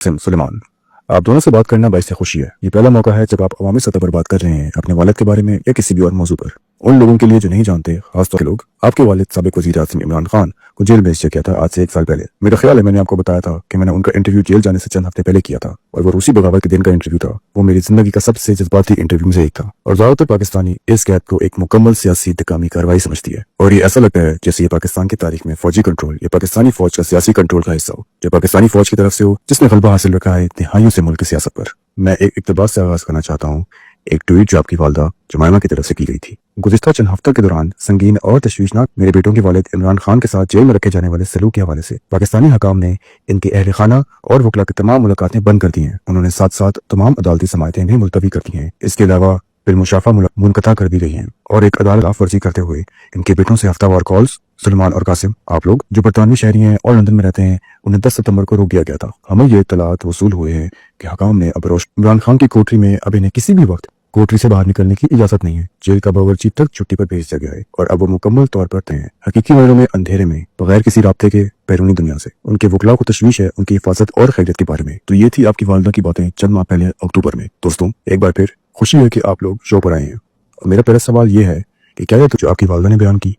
कासिम सुलेमान। आप दोनों से बात करना बाइस खुशी है। ये पहला मौका है जब आप अवामी सतह पर बात कर रहे हैं अपने वालिद के बारे में या किसी भी और मौजू पर। उन लोगों के लिए जो नहीं जानते, खासतौर के लोग, आपके वालिद साबिक वज़ीर आज़म इमरान खान को जेल में किया था आज से 1 साल पहले। मेरा ख्याल है मैंने आपको बताया था कि मैंने उनका इंटरव्यू जेल जाने से चंद हफ्ते पहले किया था, और वो रूसी बगावत के दिन का इंटरव्यू था। वो मेरी जिंदगी का सबसे जज्बाती इंटरव्यू में से एक था, और ज्यादातर पाकिस्तानी इस कैद को एक मुकम्मल सियासी इंतकामी कार्रवाई समझती है, और ये ऐसा लगता है जैसे ये पाकिस्तान की तारीख में फौजी कंट्रोल या पाकिस्तानी फौज का सियासी कंट्रोल का हिस्सा हो, जो पाकिस्तानी फौज की तरफ से हो, जिसने गलबा हासिल रखा है तिहाइयों से मुल्क की सियासत पर। मैं एक इक़्तिबास से आगाज करना चाहता हूँ, एक ट्वीट जो आपकी वालदा जुमैमा की तरफ से की गई थी। गुज़िश्ता चंद हफ्तों के दौरान संगीन और तशवीशनाक मेरे बेटों के वालिद इमरान खान के साथ जेल में रखे जाने वाले सलूक के हवाले से पाकिस्तानी हकाम ने इनके अहल खाना और वकला की तमाम मुलाकातें बंद कर दी हैं। उन्होंने साथ साथ तमाम अदालती समाअतें भी मुलतवी कर दी हैं। इसके अलावा बिलमुशाफा मुनक़ता कर दी गई हैं, और एक अदालत वर्जी करते हुए इनके बेटों से हफ्तावार कॉल्स सुलेमान और कासिम, आप लोग जो बरतानवी शहरी हैं और लंदन में रहते हैं, उन्हें 10 सितंबर को रोक दिया गया था। हमें ये इत्तलात वसूल हुए हैं कि हकाम ने अब इमरान खान की कोठरी में अब इन्हें किसी भी वक्त कोठरी से बाहर निकलने की इजाजत नहीं है। जेल का बावर्ची तक छुट्टी पर भेज दिया गया है, और अब वो मुकम्मल तौर पर हैं हकीकी मायनों में अंधेरे में, बगैर किसी राब्ते के बैरूनी दुनिया से। उनके वकला को तशवीश है उनकी हिफाजत और खैरियत के बारे में। तो ये थी आपकी वालदा की बातें चंद माह पहले अक्टूबर में। दोस्तों, एक बार फिर खुशी है कि आप लोग शो पर आए हैं, और मेरा पहला सवाल ये है कि क्या ये तो जो आपकी वालदा ने बयान की?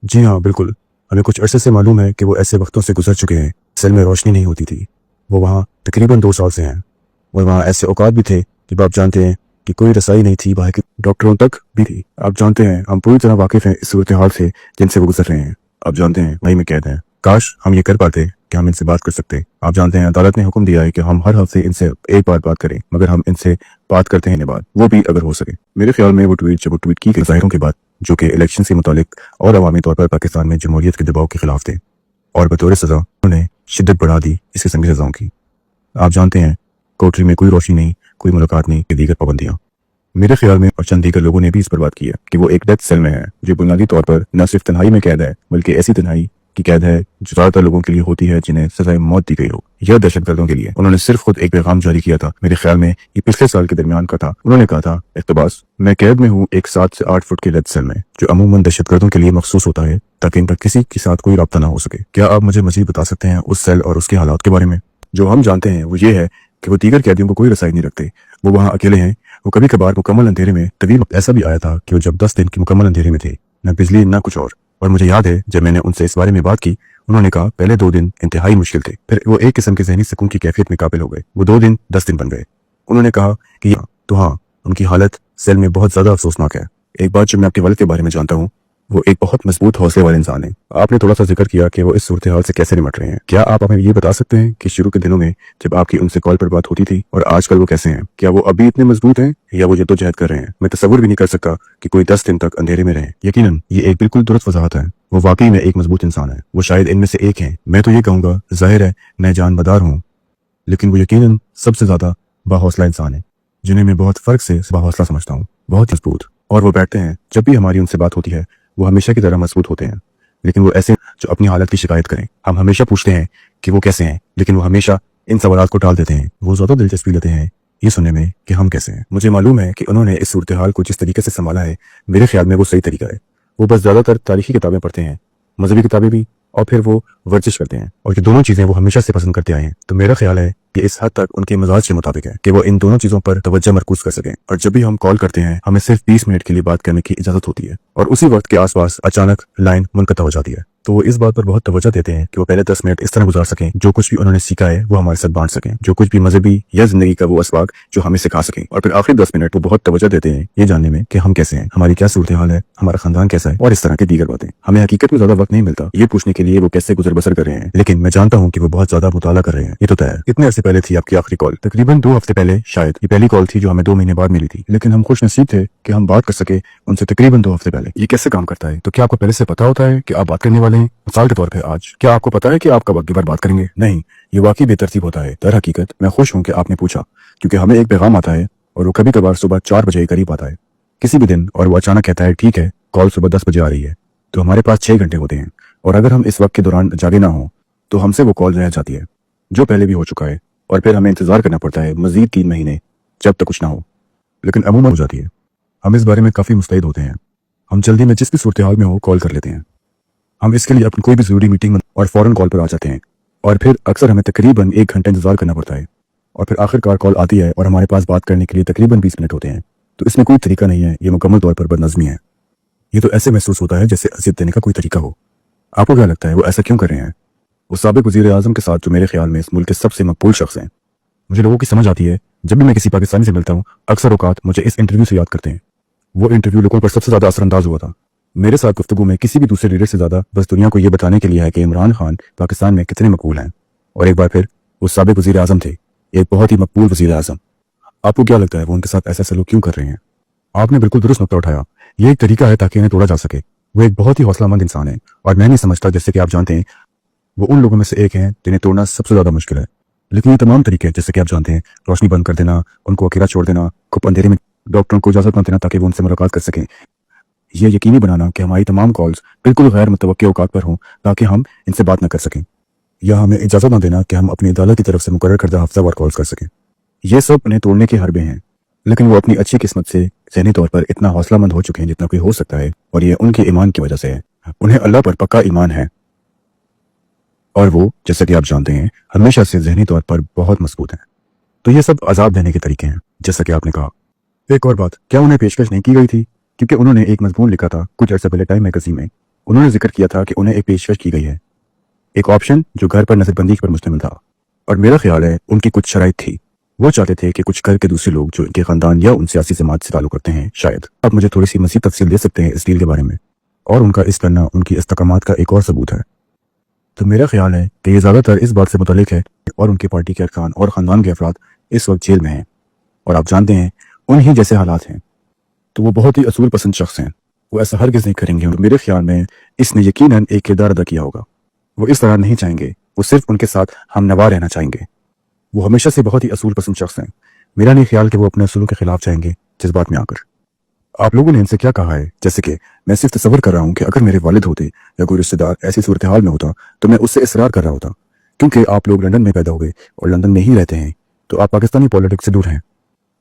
जी हाँ, बिल्कुल। हमें कुछ अरसे से मालूम है कि वो ऐसे वक्तों से गुजर चुके हैं। सेल में रोशनी नहीं होती थी। वो वहाँ तकरीबन 2 साल से हैं, और वहाँ ऐसे औकात भी थे जब आप जानते हैं कि कोई रसाई नहीं थी, वहाँ के डॉक्टरों तक भी थी। आप जानते हैं हम पूरी तरह वाकिफ हैं इस सूरत हाल से जिनसे वो गुजर रहे हैं। आप जानते हैं वही में कैद हैं। काश हम ये कर पाते कि हम इनसे बात कर सकते। आप जानते हैं अदालत ने हुक्म दिया है कि हम हर हफ्ते इनसे एक बार बात करें, मगर हम इनसे बात करते हैं बाद, वो भी अगर हो सके। मेरे ख्याल में वो ट्वीट की गई ज़ाहिरों के बाद, जो कि इलेक्शन से मुतालिक और अवामी तौर पर पाकिस्तान में जमहूरियत के दबाव के खिलाफ थे, और बतौर सजा उन्होंने शिद्दत बढ़ा दी इस किस्म की सजाओं की। आप जानते हैं कोठरी में कोई रोशनी नहीं, कोई मुलाकात नहीं, दीगर पाबंदियां। मेरे ख्याल में और चंद दीगर लोगों ने भी इस पर बात की है कि वो एक डेथ सेल में है, जो बुनियादी तौर पर न सिर्फ तन्हाई में कैद है, बल्कि ऐसी तन्हाई की कैद है जो ज्यादातर लोगों के लिए होती है जिन्हें सजाए मौत दी गई हो, यह दहशतगर्दों के लिए। उन्होंने सिर्फ खुद एक पैगाम जारी किया था, मेरे ख्याल में ये पिछले साल के दरमियान का था। उन्होंने कहा था, इक़्तिबास, मैं कैद में हूँ एक 7 से 8 फुट के डेथ सेल में, जो अमूमन दहशतगर्दों के लिए मखसूस होता है ताकि इन पर किसी के साथ कोई रब्ता ना हो सके। क्या आप मुझे मजीद बता सकते हैं उस सेल और उसके हालात के बारे में? जो हम जानते हैं वो ये है कि वो दीगर कैदियों को कोई रसाई नहीं रखते। वो वहाँ अकेले हैं। वो कभी कभार मुकम्मल अंधेरे में, तवील वक्त ऐसा भी आया था कि वो जब 10 दिन की मुकम्मल अंधेरे में थे, न बिजली न कुछ और मुझे याद है जब मैंने उनसे इस बारे में बात की, उन्होंने कहा पहले 2 दिन इंतहाई मुश्किल थे, फिर वो एक किस्म के ज़हनी सुकून की कैफियत में काबिल हो गए। वो 2 दिन 10 दिन बन गए। उन्होंने कहा कि हाँ, उनकी हालत सेल में बहुत ज्यादा अफसोसनाक है। एक बात जो मैं आपके वालिद के बारे में जानता हूँ, वो एक बहुत मजबूत हौसले वाले इंसान है। आपने थोड़ा सा जिक्र किया कि वो इस सूरत हाल से कैसे निपट रहे हैं। क्या आप हमें ये बता सकते हैं कि शुरू के दिनों में जब आपकी उनसे कॉल पर बात होती थी और आजकल वो कैसे हैं? क्या वो अभी इतने मजबूत हैं या वो जद्दोजहद कर रहे हैं? मैं तसव्वुर भी नहीं कर सकता कि कोई 10 दिन तक अंधेरे में रहे। यकीनन ये एक बिल्कुल दुरुस्त वजाहत है। वो वाकई में एक मजबूत इंसान है। वो शायद इनमें से एक हैं। मैं तो ये कहूंगा, जाहिर है मैं जानबदार हूँ, लेकिन वो यकीनन सबसे ज्यादा बाहौसला इंसान है, जिन्हें मैं बहुत फर्क से बाहौसला समझता हूँ, बहुत मजबूत। और वो बैठते हैं, जब भी हमारी उनसे बात होती है वो हमेशा की तरह मजबूत होते हैं, लेकिन वो ऐसे जो अपनी हालत की शिकायत करें। हम हमेशा पूछते हैं कि वो कैसे हैं, लेकिन वो हमेशा इन सवालात को टाल देते हैं। वो ज्यादा दिलचस्पी लेते हैं ये सुनने में कि हम कैसे हैं। मुझे मालूम है कि उन्होंने इस सूरत हाल को जिस तरीके से संभाला है, मेरे ख्याल में वो सही तरीका है। वो बस ज्यादातर तारीखी किताबें पढ़ते हैं, मजहबी किताबें भी, और फिर वो वर्जिश करते हैं, और ये दोनों चीजें वो हमेशा से पसंद करते आए हैं। तो मेरा ख्याल है कि इस हद तक उनके मिजाज के मुताबिक है कि वो इन दोनों चीजों पर तवज्जो मरकूज कर सकें। और जब भी हम कॉल करते हैं हमें सिर्फ 20 मिनट के लिए बात करने की इजाजत होती है, और उसी वक्त के आसपास अचानक लाइन मुनक़ता हो जाती है। तो वो इस बात पर बहुत तवज्जो देते हैं कि वो पहले 10 मिनट इस तरह गुजार सकें, जो कुछ भी उन्होंने सीखा है वो हमारे साथ बांट सकें, जो कुछ भी मजहबी या जिंदगी का वो असबाग जो हमें सिखा सकें। और फिर आखिरी 10 मिनट वो बहुत तवज्जो देते हैं ये जानने में कि हम कैसे हैं, हमारी क्या सूरत हाल है, हमारा खानदान कैसा है, और इस तरह की दीगर बातें। हमें हकीकत में ज्यादा वक्त नहीं मिलता ये पूछने के लिए वो कैसे गुजर बसर कर रहे हैं, लेकिन मैं जानता हूँ कि वो बहुत ज्यादा मुताला कर रहे हैं। ये तो तय है। कितने अर्से पहले थी आपकी आखिरी कॉल? तकरीबन 2 हफ्ते पहले शायद। ये पहली कॉल थी जो हमें 2 महीने बाद मिली थी, लेकिन हम खुश नसीब थे कि हम बात कर सके उनसे तकरीबन 2 हफ्ते पहले। ये कैसे काम करता है? तो क्या आपको पहले से पता होता है कि आप बात करने वाले हैं? मिसाल के तौर पर आज क्या आपको पता है कि आप कब अगली बार बात करेंगे? नहीं, ये वाकई बेतरतीब होता है। दर हकीकत मैं खुश हूँ कि आपने पूछा, क्योंकि हमें एक पैगाम आता है और वो कभी कभार सुबह 4 बजे के करीब आता है किसी भी दिन, और वो अचानक कहता है ठीक है कॉल सुबह 10 बजे आ रही है। तो हमारे पास 6 घंटे होते हैं, और अगर हम इस वक्त के दौरान जागे ना हो तो हमसे वो कॉल रह जाती है, जो पहले भी हो चुका है, और फिर हमें इंतजार करना पड़ता है मजीद 3 महीने जब तक कुछ ना हो, लेकिन अमूमन हो जाती है। हम इस बारे में काफी मुस्तैद होते हैं। हम जल्दी में जिस भी सूरत हाल में हो कॉल कर लेते हैं। हम इसके लिए अपनी कोई भी जरूरी मीटिंग और फौरन कॉल पर आ जाते हैं। और फिर अक्सर हमें तकरीबन 1 घंटा इंतजार करना पड़ता है, और फिर आखिरकार कॉल आती है और हमारे पास बात करने के लिए तकरीबन 20 मिनट होते हैं। तो इसमें कोई तरीका नहीं है, ये मुकम्मल तौर पर बदनज़मी है। ये तो ऐसे महसूस होता है जैसे अज़ियत देने का कोई तरीका हो। आपको क्या लगता है वो ऐसा क्यों कर रहे हैं? वो साबिक वज़ीर आज़म के साथ जो मेरे ख्याल में इस मुल्क के सबसे मकबूल शख्स हैं। मुझे लोगों की समझ आती है, जब भी मैं किसी पाकिस्तानी से मिलता हूँ अक्सर औकात मुझे इस इंटरव्यू से याद करते हैं। वो इंटरव्यू लोगों पर सबसे ज़्यादा असरअंदाज हुआ था। मेरे साथ गुफ्तगू में किसी भी दूसरे लीडर से ज़्यादा बस दुनिया को ये बताने के लिए है कि इमरान खान पाकिस्तान में कितने मकबूल हैं। और एक बार फिर वो साबिक वज़ीर आज़म थे, एक बहुत ही मकबूल वज़ीर आज़म। आपको क्या लगता है वो उनके साथ ऐसा सलूक क्यों कर रहे हैं? आपने बिल्कुल दुरुस्त नुक्ता उठाया। ये एक तरीका है ताकि इन्हें तोड़ा जा सके। वो एक बहुत ही हौसलामंद इंसान है, और मैं नहीं समझता, जैसे कि आप जानते हैं, वो उन लोगों में से एक हैं जिन्हें तोड़ना सबसे ज़्यादा मुश्किल है। लेकिन ये तमाम तरीके, जैसे कि आप जानते हैं, रोशनी बंद कर देना, उनको अकेला छोड़ देना, खूब अंधेरे में डॉक्टरों को इजाज़त न देना ताकि वो उनसे मुलाकात कर सकें, ये यकीनी बनाना कि हमारी तमाम कॉल्स बिल्कुल गैर मुतवक्किल औकात पर हों ताकि हम इनसे बात न कर सकें, या हमें इजाज़त न देना कि हम अपनी अदालत की तरफ से मुकर्रर करदा हफ्तावार कॉल्स कर सकें, ये सब उन्हें तोड़ने के हरबे हैं। लेकिन वो अपनी अच्छी किस्मत से ज़हनी तौर पर इतना हौसलामंद हो चुके हैं जितना कोई हो सकता है, और ये उनके ईमान की वजह से है। उन्हें अल्लाह पर पक्का ईमान है, और वो, जैसा कि आप जानते हैं, हमेशा से ज़हनी तौर पर बहुत मजबूत हैं। तो ये सब अजाब देने के तरीके हैं, जैसा कि आपने कहा। एक और बात, क्या उन्हें पेशकश नहीं की गई थी? क्योंकि उन्होंने एक मजमून लिखा था कुछ अर्सा पहले टाइम मैगजीन में। उन्होंने जिक्र किया था कि उन्हें एक पेशकश की गई है, एक ऑप्शन जो घर पर नजरबंदी पर मुश्तमिल था, और मेरा ख्याल है उनकी कुछ शराइत थी। वो चाहते थे कि कुछ घर के दूसरे लोग जो इनके खानदान या उन सियासी जमात से ताल्लुक रखते हैं, शायद आप मुझे थोड़ी सी मज़ीद तफसील दे सकते हैं इस डील के बारे में, और उनका इस करना उनकी इस्तकामात का एक और सबूत है। तो मेरा ख्याल है कि ये ज़्यादातर इस बात से मुतल्लिक है और उनके पार्टी के अरकान और ख़ानदान के अफराद इस वक्त जेल में हैं, और आप जानते हैं उन्हीं जैसे हालात हैं। तो वो बहुत ही असूल पसंद शख्स हैं, वो ऐसा हरगिज़ नहीं करेंगे। और मेरे ख्याल में इसने यकीनन एक किरदार अदा किया होगा। वो इस तरह नहीं चाहेंगे, वो सिर्फ उनके साथ हम नवा रहना चाहेंगे। वो हमेशा से बहुत ही असूल पसंद शख्स हैं। मेरा नहीं ख्याल कि वो अपने असूलों के खिलाफ जाएंगे जज्बात में आकर। आप लोगों ने इनसे क्या कहा है? जैसे कि मैं सिर्फ तसव्वुर कर रहा हूँ कि अगर मेरे वालिद होते या कोई रिश्तेदार ऐसी सूरत हाल में होता तो मैं उससे इसरार कर रहा होता। क्योंकि आप लोग लंदन में पैदा हुए और लंदन में ही रहते हैं, तो आप पाकिस्तानी पॉलिटिक्स से दूर हैं।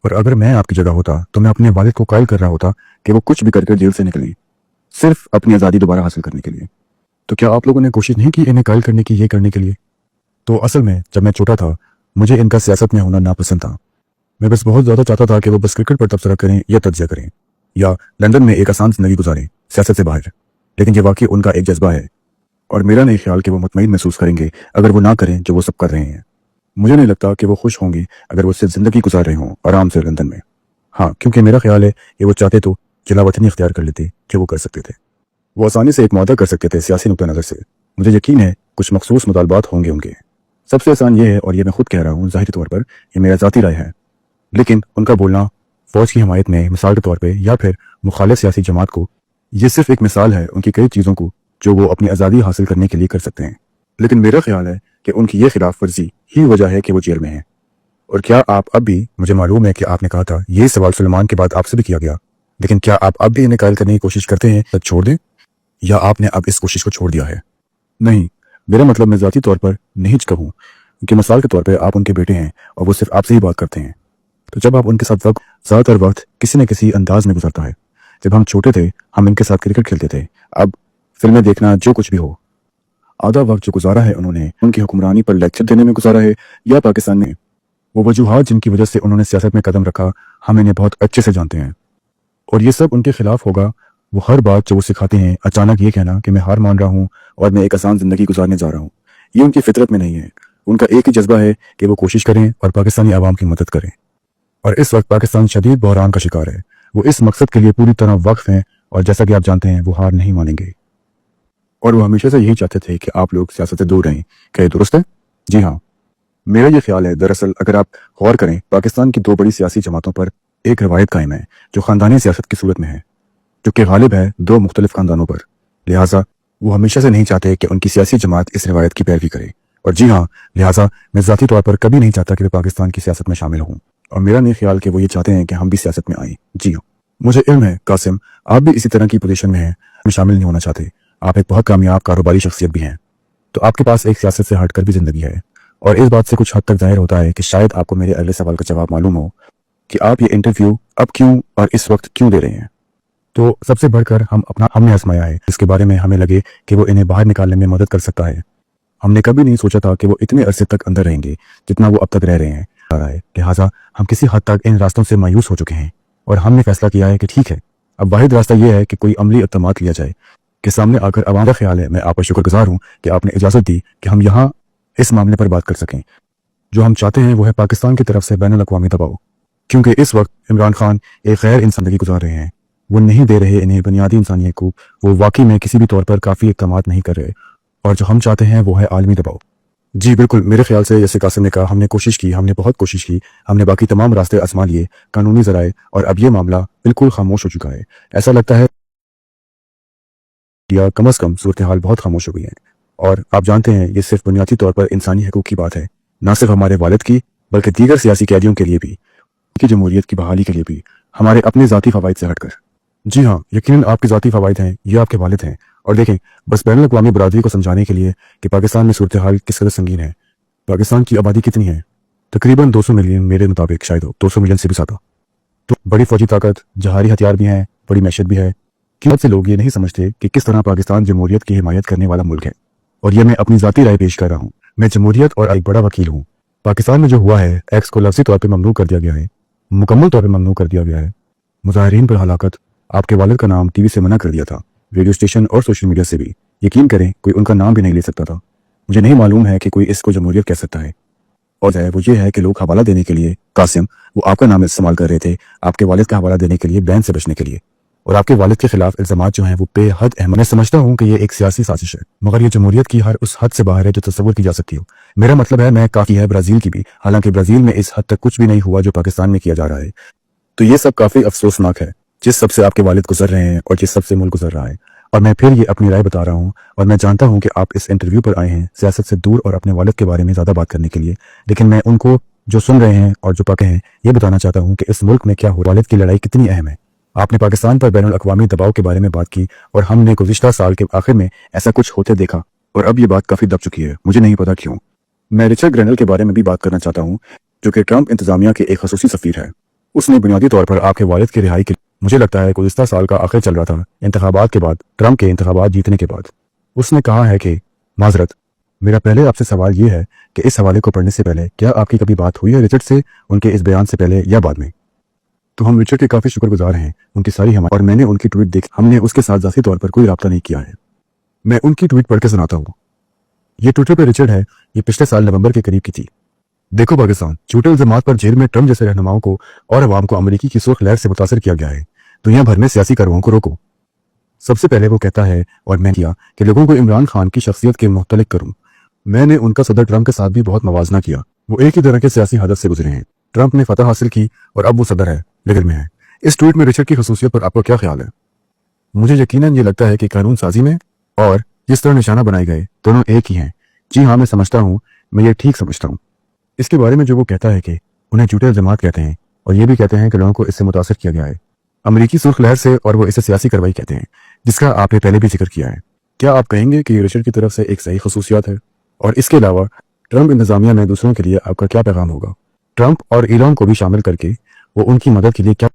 और अगर मैं आपकी जगह होता तो मैं अपने वालिद को कायल कर रहा होता कि वो कुछ भी करके जेल से निकलें, सिर्फ अपनी आज़ादी दोबारा हासिल करने के लिए। तो क्या आप लोगों ने कोशिश नहीं की इन्हें कायल करने की, ये करने के लिए? तो असल में जब मैं छोटा था मुझे इनका सियासत में होना नापसंद था। मैं बस बहुत ज़्यादा चाहता था कि वो बस क्रिकेट पर तबसरा करें या तज्जिया करें, या लंदन में एक आसान जिंदगी गुजारें सियासत से बाहर। लेकिन ये वाकई उनका एक जज्बा है, और मेरा नहीं ख्याल कि वो मुतमईन महसूस करेंगे अगर वो ना करें जो वो सब कर रहे हैं। मुझे नहीं लगता कि वो खुश होंगे अगर वो सिर्फ जिंदगी गुजार रहे हों आराम से लंदन में। हाँ, क्योंकि मेरा ख्याल है कि वो चाहते तो जलावतनी इख्तियार कर लेते कि वो कर सकते थे। वो आसानी से एक मुआहदा कर सकते थे सियासी नुक्ता नज़र से। मुझे यकीन है कुछ मखसूस मुतालबात होंगे उनके। सबसे आसान ये है, और ये मैं खुद कह रहा हूँ, ज़ाहिरी तौर पर ये मेरा ज़ाती राय है, लेकिन उनका बोलना फौज की हमायत में मिसाल के तौर पे या फिर मुखालिफ सियासी जमात को, ये सिर्फ एक मिसाल है उनकी कई चीज़ों को जो वो अपनी आज़ादी हासिल करने के लिए कर सकते हैं। लेकिन मेरा ख्याल है कि उनकी ये खिलाफ वर्जी ही वजह है कि वो जेल में है। और क्या आप अब भी, मुझे मालूम है कि आपने कहा था ये सवाल सुलेमान के बाद आपसे भी किया गया, लेकिन क्या आप अब भी इन्हें कायल करने की कोशिश करते हैं तब छोड़ दें, या आपने अब इस कोशिश को छोड़ दिया है? नहीं, मेरा मतलब मैं ज़ाती तौर पर नहीं कहूँ, क्योंकि मिसाल के तौर पर आप उनके बेटे हैं और वो सिर्फ आपसे ही बात करते हैं। तो जब आप उनके साथ वक्त, ज़्यादातर वक्त किसी न किसी अंदाज में गुजरता है। जब हम छोटे थे हम इनके साथ क्रिकेट खेलते थे, अब फिल्में देखना, जो कुछ भी हो। आधा वक्त जो गुजारा है उन्होंने उनकी हुक्मरानी पर लेक्चर देने में गुजारा है या पाकिस्तान में। वो वजूहात जिनकी वजह से उन्होंने सियासत में कदम रखा, हम इन्हें बहुत अच्छे से जानते हैं, और ये सब उनके खिलाफ होगा। वो हर बात जो वो सिखाते हैं, अचानक ये कहना कि मैं हार मान रहा हूँ और मैं एक आसान जिंदगी गुजारने जा रहा हूँ, ये उनकी फितरत में नहीं है। उनका एक ही जज्बा है कि वो कोशिश करें और पाकिस्तानी आवाम की मदद करें। और इस वक्त पाकिस्तान शदीद बहरान का शिकार है। वो इस मकसद के लिए पूरी तरह वक्फ हैं, और जैसा कि आप जानते हैं वो हार नहीं मानेंगे। और वो हमेशा से यही चाहते थे कि आप लोग सियासत से दूर रहें। क्या ये दुरुस्त है? जी हाँ, मेरा ये ख्याल है। दरअसल अगर आप गौर करें, पाकिस्तान की दो बड़ी सियासी जमातों पर एक रवायत कायम है जो खानदानी सियासत की सूरत में है, जो कि गालिब है दो मुख्तलिफ खानदानों पर। लिहाजा वो हमेशा से नहीं चाहते कि उनकी सियासी जमात इस रवायत की पैरवी करे। और जी हाँ, लिहाजा मैं ज़ाती तौर पर कभी नहीं चाहता कि वे पाकिस्तान की सियासत में शामिल हों, और मेरा नहीं ख्याल कि वो ये चाहते हैं कि हम भी सियासत में आएँ। जी हाँ, मुझे इल्म है कासिम, आप भी इसी तरह की पोजीशन में हैं, हम शामिल नहीं होना चाहते। आप एक बहुत कामयाब कारोबारी शख्सियत भी हैं, तो आपके पास एक सियासत से हटकर भी जिंदगी है। और इस बात से कुछ हद तक जाहिर होता है कि शायद आपको मेरे अगले सवाल का जवाब मालूम हो कि आप ये इंटरव्यू अब क्यों और इस वक्त क्यों दे रहे हैं। तो सबसे बढ़कर हमने आजमाया है, इसके बारे में हमें लगे कि वो इन्हें बाहर निकालने में मदद कर सकता है। हमने कभी नहीं सोचा था कि वो इतने अरसे तक अंदर रहेंगे जितना वो अब तक रह रहे हैं। लिहाजा हम किसी हद तक इन रास्तों से मायूस हो चुके हैं और हमने फैसला किया है कि ठीक है, अब वाहिद रास्ता यह है कि कोई अमली इक़दाम लिया जाए कि सामने आकर अवाम का ख्याल है। मैं आपका शुक्रगुजार हूँ कि आपने इजाज़त दी कि हम यहाँ इस मामले पर बात कर सकें। जो हम चाहते हैं वो है पाकिस्तान की तरफ से बैनुल-अक़वामी दबाव, क्योंकि इस वक्त इमरान खान एक गैर इंसानी ज़िंदगी गुजार रहे हैं। वो नहीं दे रहे इन्हें बुनियादी इंसानी हकूक़, वो वाकई में किसी भी तौर पर काफ़ी इक़दाम नहीं कर रहे, और जो हम चाहते हैं वो है आलमी दबाव। जी बिल्कुल, मेरे ख्याल से जैसे कासिम ने कहा, हमने कोशिश की, हमने बहुत कोशिश की, हमने बाकी तमाम रास्ते आजमा लिए, कानूनी ज़राए, और अब ये मामला बिल्कुल खामोश हो चुका है। ऐसा लगता है या कम अज़ कम सूरत हाल बहुत खामोश हो गई है। और आप जानते हैं ये सिर्फ बुनियादी तौर पर इंसानी हकूक़ की बात है, ना सिर्फ हमारे वालिद की बल्कि दीगर सियासी कैदियों के लिए भी, की जमहूरियत की बहाली के लिए भी, हमारे अपने ज़ाती फ़वाइद से हटकर। जी हाँ, यकीनन आपके ज़ाती फ़वाइद हैं, ये आपके वालिद हैं। और देखें, बस बैनुल-अक़वामी बरादरी को समझाने के लिए कि पाकिस्तान में सूरत हाल किस कदर संगीन है। पाकिस्तान की आबादी कितनी है? तकरीबन 200 मिलियन, मेरे मुताबिक शायद 200 मिलियन से भी ज़्यादा। तो बड़ी फौजी ताकत, जहारी हथियार भी हैं, बड़ी मैशत भी है। कि बहुत से लोग ये नहीं समझते कि किस तरह पाकिस्तान जमहूरियत की हिमायत करने वाला मुल्क है। और ये मैं अपनी ज़ाती राय पेश कर रहा हूँ। मैं जमहूरियत और एक बड़ा वकील हूँ। पाकिस्तान में जो हुआ है, एक्स को लफ्ज़ी तौर पर ममनू कर दिया गया है, मुकम्मल तौर पर ममनू कर दिया गया है। मुजाहिरीन पर हलाकत, आपके वालिद का नाम टीवी से मना कर दिया था, रेडियो स्टेशन और सोशल मीडिया से भी। यकीन करें, कोई उनका नाम भी नहीं ले सकता था। मुझे नहीं मालूम है कि कोई इसको जमहूरियत कह सकता है। और वो ये है कि लोग हवाला देने के लिए, कासिम, वो आपका नाम इस्तेमाल कर रहे थे आपके वालिद का हवाला देने के लिए, बैन से बचने के लिए। और आपके वालिद के खिलाफ इल्जामात जो हैं वो बेहद अहम। मैं समझता हूँ कि ये एक सियासी साजिश है, मगर ये जमहूरियत की हर उस हद से बाहर है जो तस्वुर की जा सकती हो। मेरा मतलब है, मैं काफ़ी है ब्राज़ील की भी, हालांकि ब्राज़ील में इस हद तक कुछ भी नहीं हुआ जो पाकिस्तान में किया जा रहा है। तो ये सब काफ़ी अफसोसनाक है, जिस सबसे आपके वालिद गुजर रहे हैं और जिस सबसे मुल्क गुजर रहा है। और मैं फिर ये अपनी राय बता रहा हूँ, और मैं जानता हूँ कि आप इस इंटरव्यू पर आए हैं सियासत से दूर और अपने वालिद के बारे में ज़्यादा बात करने के लिए, लेकिन मैं उनको जो सुन रहे हैं और जो पके हैं ये बताना चाहता हूँ कि इस मुल्क में क्या हो, वालिद की लड़ाई कितनी अहम है। आपने पाकिस्तान पर बैनुल-अक़वामी दबाव के बारे में बात की, और हमने गुज़िश्ता साल के आखिर में ऐसा कुछ होते देखा, और अब ये बात काफ़ी दब चुकी है। मुझे नहीं पता क्यों। मैं रिचर्ड ग्रेनल के बारे में भी बात करना चाहता हूँ, जो कि ट्रंप इंतजामिया के एक खसूसी सफ़ीर है। उसने बुनियादी तौर पर आपके वालिद की रिहाई के, मुझे लगता है गुज़िश्ता साल का आखिर चल रहा था, इंतखाबात के बाद, ट्रंप के इंतखाबात जीतने के बाद, उसने कहा है कि माजरत, मेरा पहले आपसे सवाल ये है कि इस हवाले को पढ़ने से पहले क्या आपकी कभी बात हुई है रिचर्ड से, उनके इस बयान से पहले या बाद में? तो हम रिचर्ड के काफ़ी शुक्रगुजार हैं, उनकी सारी हमारी, और मैंने उनकी ट्वीट देखी। हमने उसके साथ ज़ाती तौर पर कोई रब्ता नहीं किया है। मैं उनकी ट्वीट पढ़ के सुनाता हूँ। ये ट्विटर पर रिचर्ड है, ये पिछले साल नवंबर के करीब की थी। देखो पाकिस्तान, झूठे इल्जामात पर जेल में ट्रंप जैसे रहनुमाओं को और अवाम को अमेरिकी की सुर्ख लहर से मुतासर किया गया है। दुनिया भर में सियासी कारवाओं को रोको। सबसे पहले वो कहता है, और मैं किया, कि लोगों को इमरान खान की शख्सियत के मुतल्लिक करूं। मैंने उनका सदर ट्रंप के साथ भी बहुत मवाजना किया। वो एक ही तरह के सियासी हादत से गुजरे हैं। ट्रंप ने फतह हासिल की और अब वो सदर है, लेकिन में है। इस ट्वीट में रिचर्ड की खसूसियत पर आपका क्या ख्याल है? मुझे यकीनन ये लगता है कि कानून साजी में और जिस तरह निशाना बनाए गए, दोनों एक ही हैं। जी हाँ, मैं समझता हूँ, मैं ये ठीक समझता हूँ। इसके बारे में जो वो कहता है कि उन्हें झूठे इल्जामात कहते हैं, और ये भी कहते हैं कि लोगों को इससे मुतासर किया गया है अमेरिकी सुर्ख लहर से, और वो इसे सियासी कार्रवाई कहते हैं, जिसका आपने पहले भी जिक्र किया है। क्या आप कहेंगे कि ये रिचर्ड की तरफ से एक सही खसूसियात है? और इसके अलावा ट्रंप इंतजामिया में दूसरों के लिए आपका क्या पैगाम होगा, ट्रंप और इलॉन को भी शामिल करके? वो उनकी मदद के लिए क्या,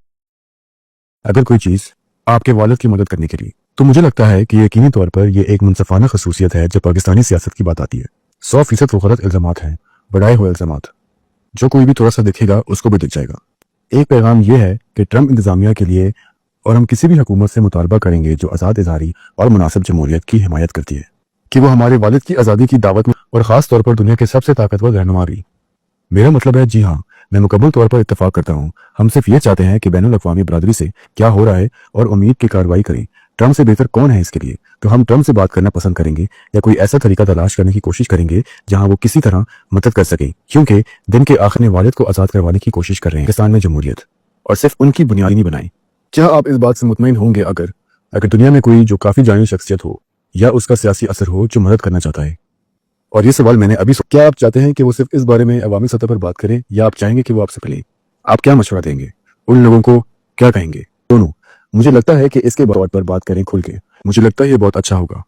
अगर कोई चीज़ आपके वालिद की मदद करने के लिए? तो मुझे लगता है कि यकीनी तौर पर यह एक मुनसफाना खसूसियत है जब पाकिस्तानी सियासत की बात आती है। 100% वो गलत इल्जामात हैं, बढ़ाए हुए इल्जामात, जो कोई भी थोड़ा सा दिखेगा उसको भी दिख जाएगा। एक पैगाम यह है कि ट्रंप इंतजामिया के लिए, और हम किसी भी हुकूमत से मुतालबा करेंगे जो आज़ाद इज़हारी और मुनासिब जमहूरियत की हिमायत करती है, कि वो हमारे वालिद की आज़ादी की दावत में, और ख़ास तौर पर दुनिया के सबसे ताकतवर रहनुमा रही। मेरा मतलब है, जी हाँ, मैं मुकम्मल तौर पर इत्तफाक करता हूँ। हम सिर्फ ये चाहते हैं कि बैनुल-अक़वामी बरादरी से क्या हो रहा है और उम्मीद की कार्रवाई करें। ट्रंप से बेहतर कौन है इसके लिए? तो हम ट्रंप से बात करना पसंद करेंगे, या कोई ऐसा तरीका तलाश करने की कोशिश करेंगे जहां वो किसी तरह मदद कर सकें, क्योंकि दिन के आखिर में वालिद को आज़ाद करवाने की कोशिश कर रहे हैं पाकिस्तान में जमहूरियत, और सिर्फ उनकी बुनियादी नहीं बनाई। क्या आप इस बात से मुतमईन होंगे अगर दुनिया में कोई जो काफ़ी जानी शख्सियत हो या उसका सियासी असर हो जो मदद करना चाहता है? और ये सवाल मैंने अभी, क्या आप चाहते हैं कि वो सिर्फ इस बारे में अवामी सतह पर बात करें, या आप चाहेंगे कि वो आपसे मिले? आप क्या मशवरा देंगे? उन लोगों को क्या कहेंगे? दोनों। मुझे लगता है कि इसके तौर पर बात करें खुल के। मुझे लगता है ये बहुत अच्छा होगा,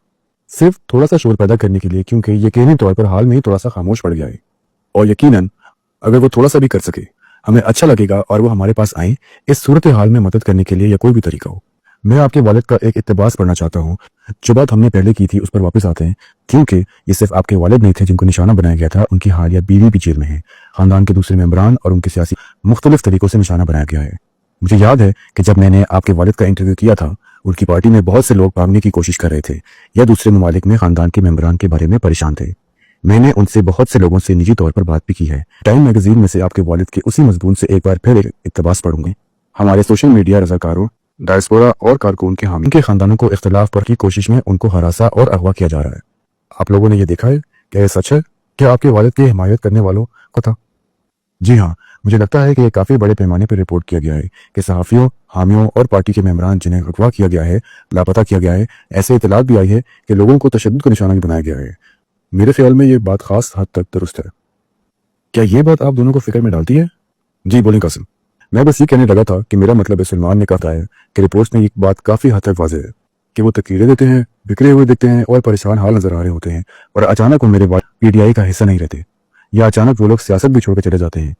सिर्फ थोड़ा सा शोर पैदा करने के लिए, क्योंकि यकीनी तौर पर हाल में ही थोड़ा सा खामोश पड़ गया है। और यकीनन अगर वो थोड़ा सा भी कर सके, हमें अच्छा लगेगा, और वो हमारे पास आए इस सूरत हाल में मदद करने के लिए, या कोई भी तरीका हो। मैं आपके वालिद का एक इक़्तिबास पढ़ना चाहता हूँ। जो बात हमने पहले की थी उस पर वापस आते हैं। क्योंकि ये सिर्फ आपके वालिद नहीं थे जिनको निशाना बनाया गया था, उनकी हालिया बीवी भी जेल में है, खानदान के दूसरे मेंबरान और उनके सियासी मुख्तलिफ तरीकों से निशाना बनाया गया है। मुझे याद है कि जब मैंने आपके वालिद का इंटरव्यू किया था, उनकी पार्टी में बहुत से लोग भागने की कोशिश कर रहे थे या दूसरे ममालिक में खानदान के मेंबरान के बारे में परेशान थे। मैंने उनसे बहुत से लोगों से निजी तौर पर बात भी की है। टाइम मैगजीन में से आपके वालिद के उसी मजमून से एक बार फिर एक इक्तबास पढ़ूंगी। हमारे सोशल मीडिया रजाकारों, डायस्पोरा और कारकुन के हामी के खानदानों को इख्तलाफ पर की कोशिश में उनको हरासा और अगवा किया जा रहा है। आप लोगों ने ये देखा है? क्या ये सच है? क्या आपके वालिद की हिमायत करने वालों को था? जी हाँ, मुझे लगता है कि ये काफी बड़े पैमाने पर रिपोर्ट किया गया है कि सहाफियों, हामियों और पार्टी के मेंबरान जिन्हें अगवा किया गया है, लापता किया गया है। ऐसे इतलात भी आई है कि लोगों को तशद्दुद का निशाना भी बनाया गया है। मेरे ख्याल में ये बात खास हद तक दुरुस्त है। क्या ये बात आप दोनों को फिक्र में डालती है? जी बोलें कासिम। मैं बस ये कहने लगा था कि मेरा मतलब है सलमान ने कहा है कि रिपोर्ट्स में एक बात काफी हद तक वाज़ेह है कि वो तकरीरें देते हैं, बिखरे हुए दिखते हैं और परेशान हाल नजर आ रहे होते हैं, और अचानक वो मेरे पीटीआई का हिस्सा नहीं रहते, या अचानक वो लोग सियासत भी छोड़ कर चले जाते हैं।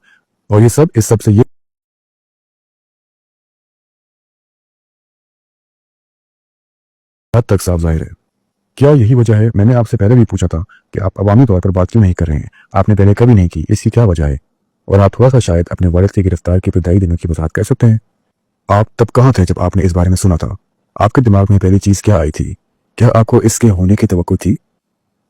और ये सब इस सब से ये हद तक साफ जाहिर है। क्या यही वजह है? मैंने आपसे पहले भी पूछा था कि आप अवामी तौर पर बात क्यों नहीं कर रहे हैं। आपने पहले कभी नहीं की, इसकी क्या वजह है? और आप थोड़ा सा शायद अपने वालिद की गिरफ्तार के इब्तदाई दिनों की वजाहत कर सकते हैं। आप तब कहाँ थे जब आपने इस बारे में सुना था? आपके दिमाग में पहली चीज क्या आई थी? क्या आपको इसके होने की तवक्को थी?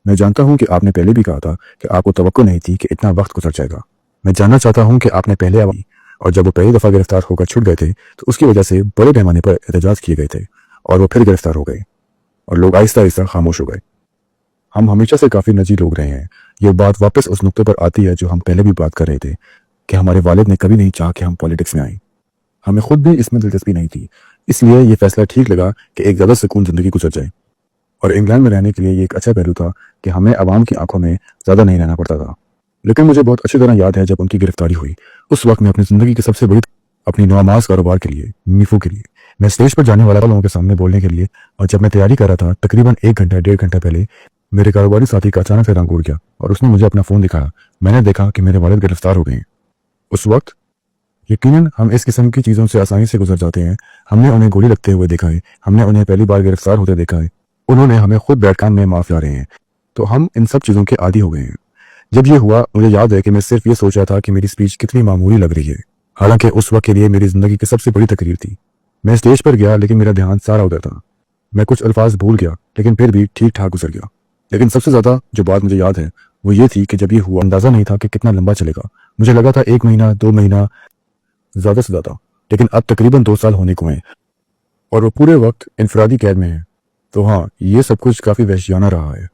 मैं जानता हूं कि आपने पहले भी कहा था कि आपको तवक्को नहीं थी कि इतना वक्त गुजर जाएगा। मैं जानना चाहता हूं कि आपने पहले और जब वो पहली दफा गिरफ्तार होकर छूट गए थे तो उसकी वजह से बड़े पैमाने पर एहतजाज किए गए थे, और वो फिर गिरफ्तार हो गए और लोग आहिस्ता आहिस्ता खामोश हो गए। हम हमेशा से काफी नजी लोग रहे हैं। ये बात वापस उस नुक्ते पर आती है जो हम पहले भी बात कर रहे थे कि हमारे वालिद ने कभी नहीं चाहा कि हम पॉलिटिक्स में आए। हमें खुद भी इसमें दिलचस्पी नहीं थी, इसलिए ये फैसला ठीक लगा कि एक ज्यादा सुकून जिंदगी गुजर जाए। और इंग्लैंड में रहने के लिए ये एक अच्छा पहलू था कि हमें आवाम की आंखों में ज्यादा नहीं रहना पड़ता था। लेकिन मुझे बहुत अच्छी तरह याद है जब उनकी गिरफ्तारी हुई, उस वक्त मैं अपनी जिंदगी की सबसे बड़ी अपनी नौमाज कारोबार के लिए, मीफो के लिए, मैं स्टेज पर जाने वाला लोगों के सामने बोलने के लिए, और जब मैं तैयारी कर रहा था तकरीबन 1 घंटा 1.5 घंटा पहले मेरे कारोबारी साथी का अचानक से रंग उड़ गया और उसने मुझे अपना फोन दिखाया। मैंने देखा कि मेरे वालिद गिरफ्तार हो गए हैं। उस वक्त यकीनन हम इस किस्म की चीजों से आसानी से गुजर जाते हैं। हमने उन्हें गोली लगते हुए देखा है, हमने उन्हें पहली बार गिरफ्तार होते देखा है, उन्होंने हमें खुद बैठकान में माफ ला रहे हैं, तो हम इन सब चीजों के आदी हो गए हैं। जब ये हुआ मुझे याद है कि मैं सिर्फ ये सोच रहा था कि मेरी स्पीच कितनी मामूली लग रही है, हालांकि उस वक्त के लिए मेरी जिंदगी की सबसे बड़ी तकरीर थी। मैं स्टेज पर गया लेकिन मेरा ध्यान सारा उधर था। मैं कुछ अल्फाज भूल गया लेकिन फिर भी ठीक ठाक गुजर गया। लेकिन सबसे ज्यादा जो बात मुझे याद है वो ये थी कि जब ये हुआ अंदाजा नहीं था कि कितना लंबा चलेगा। मुझे लगा था 1 महीना 2 महीना ज्यादा से ज्यादा, लेकिन अब तकरीबन 2 साल होने को हैं और वो पूरे वक्त इंफरादी कैद में है। तो हाँ, ये सब कुछ काफी वहशियाना रहा है।